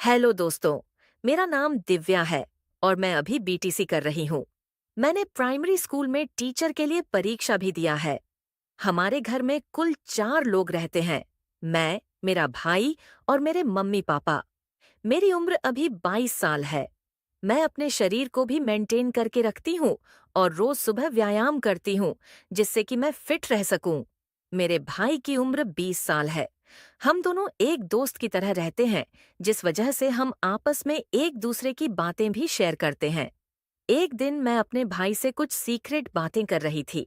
Hello दोस्तों, मेरा नाम दिव्या है और मैं अभी बीटीसी कर रही हूँ। मैंने प्राइमरी स्कूल में टीचर के लिए परीक्षा भी दिया है। हमारे घर में कुल 4 लोग रहते हैं। मैं, मेरा भाई और मेरे मम्मी पापा। मेरी उम्र अभी 22 साल है। मैं अपने शरीर को भी मेंटेन करके रखती हूँ और रोज सुबह व्यायाम करती हूँ जिससे कि मैं फिट रह सकूं। मेरे भाई की उम्र 20 साल है। हम दोनों एक दोस्त की तरह रहते हैं, जिस वजह से हम आपस में एक दूसरे की बातें भी शेयर करते हैं। एक दिन मैं अपने भाई से कुछ सीक्रेट बातें कर रही थी।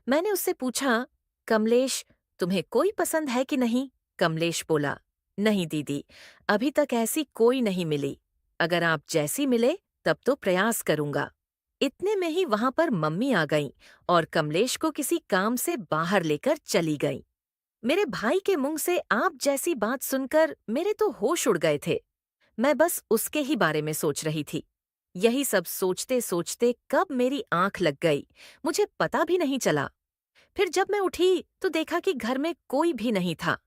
मैंने उससे पूछा, कमलेश, तुम्हें कोई पसंद है कि नहीं? कमलेश बोला, नहीं दीदी, अभी तक ऐसी कोई नहीं मिली। अगर आप जैसी मिले तब तो प्रयास करूंगा। इतने में ही वहां पर मम्मी आ गईं और कमलेश को किसी काम से बाहर लेकर चली गईं। मेरे भाई के मुंह से आप जैसी बात सुनकर मेरे तो होश उड़ गए थे। मैं बस उसके ही बारे में सोच रही थी। यही सब सोचते सोचते कब मेरी आंख लग गई, मुझे पता भी नहीं चला। फिर जब मैं उठी तो देखा कि घर में कोई भी नहीं था।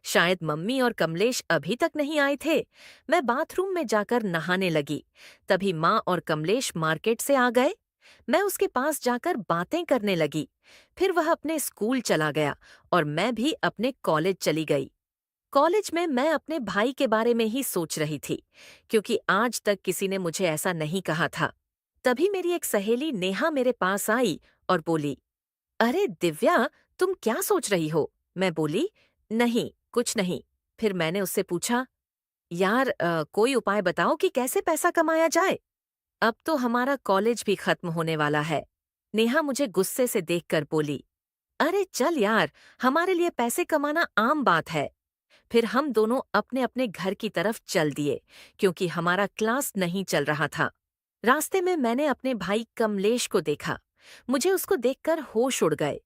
शायद मम्मी और कमलेश अभी तक नहीं आए थे। मैं बाथरूम में जाकर नहाने लगी। तभी माँ और कमलेश मार्केट से आ गए। मैं उसके पास जाकर बातें करने लगी। फिर वह अपने स्कूल चला गया और मैं भी अपने कॉलेज चली गई। कॉलेज में मैं अपने भाई के बारे में ही सोच रही थी, क्योंकि आज तक किसी ने मुझे ऐसा नहीं कहा था। तभी मेरी एक सहेली नेहा मेरे पास आई और बोली, अरे दिव्या, तुम क्या सोच रही हो? मैं बोली, नहीं, कुछ नहीं। फिर मैंने उससे पूछा, यार कोई उपाय बताओ कि कैसे पैसा कमाया जाए। अब तो हमारा कॉलेज भी खत्म होने वाला है। नेहा मुझे गुस्से से देखकर बोली, अरे चल यार, हमारे लिए पैसे कमाना आम बात है। फिर हम दोनों अपने अपने घर की तरफ चल दिए, क्योंकि हमारा क्लास नहीं चल रहा था। रास्ते में मैंने अपने भाई कमलेश को देखा। मुझे उसको देखकर होश उड़ गए।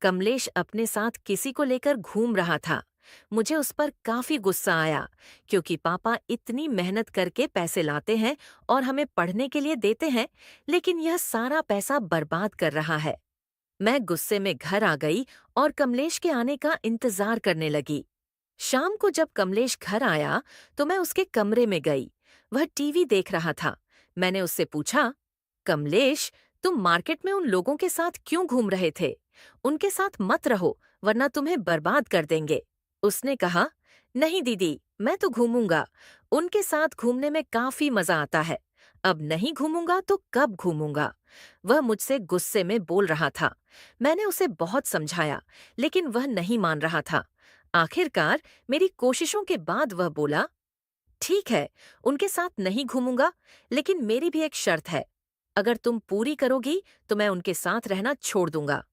कमलेश अपने साथ किसी को लेकर घूम रहा था। मुझे उस पर काफी गुस्सा आया, क्योंकि पापा इतनी मेहनत करके पैसे लाते हैं और हमें पढ़ने के लिए देते हैं, लेकिन यह सारा पैसा बर्बाद कर रहा है। मैं गुस्से में घर आ गई और कमलेश के आने का इंतजार करने लगी। शाम को जब कमलेश घर आया तो मैं उसके कमरे में गई। वह टीवी देख रहा था। मैंने उससे पूछा, कमलेश, तुम मार्केट में उन लोगों के साथ क्यों घूम रहे थे? उनके साथ मत रहो, वरना तुम्हें बर्बाद कर देंगे। उसने कहा, नहीं दीदी, मैं तो घूमूंगा। उनके साथ घूमने में काफी मजा आता है। अब नहीं घूमूंगा तो कब घूमूंगा? वह मुझसे गुस्से में बोल रहा था। मैंने उसे बहुत समझाया, लेकिन वह नहीं मान रहा था। आखिरकार मेरी कोशिशों के बाद वह बोला, ठीक है, उनके साथ नहीं घूमूंगा, लेकिन मेरी भी एक शर्त है। अगर तुम पूरी करोगी तो मैं उनके साथ रहना छोड़ दूंगा।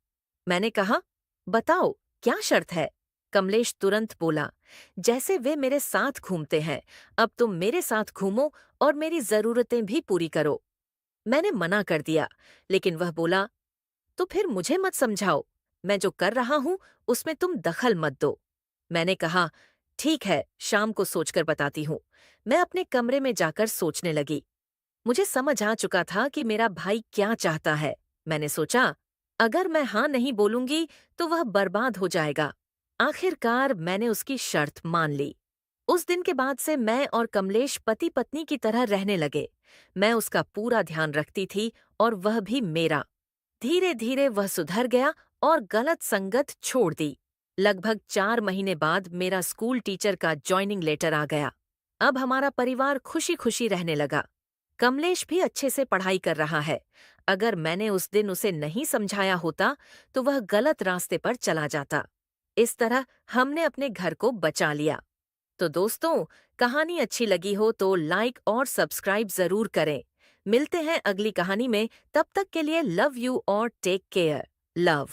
मैंने कहा, बताओ, क्या शर्त है? कमलेश तुरंत बोला, जैसे वे मेरे साथ घूमते हैं, अब तुम मेरे साथ घूमो और मेरी जरूरतें भी पूरी करो। मैंने मना कर दिया, लेकिन वह बोला, तो फिर मुझे मत समझाओ। मैं जो कर रहा हूं उसमें तुम दखल मत दो। मैंने कहा, ठीक है, शाम को सोचकर बताती हूँ। मैं अपने कमरे में जाकर सोचने लगी। मुझे समझ आ चुका था कि मेरा भाई क्या चाहता है। मैंने सोचा, अगर मैं हाँ नहीं बोलूंगी तो वह बर्बाद हो जाएगा। आखिरकार मैंने उसकी शर्त मान ली। उस दिन के बाद से मैं और कमलेश पति पत्नी की तरह रहने लगे। मैं उसका पूरा ध्यान रखती थी और वह भी मेरा। धीरे धीरे वह सुधर गया और गलत संगत छोड़ दी। लगभग 4 महीने बाद मेरा स्कूल टीचर का जॉइनिंग लेटर आ गया। अब हमारा परिवार खुशी खुशी रहने लगा। कमलेश भी अच्छे से पढ़ाई कर रहा है। अगर मैंने उस दिन उसे नहीं समझाया होता तो वह गलत रास्ते पर चला जाता। इस तरह हमने अपने घर को बचा लिया। तो दोस्तों, कहानी अच्छी लगी हो तो लाइक और सब्सक्राइब जरूर करें। मिलते हैं अगली कहानी में, तब तक के लिए लव यू और टेक केयर। लव।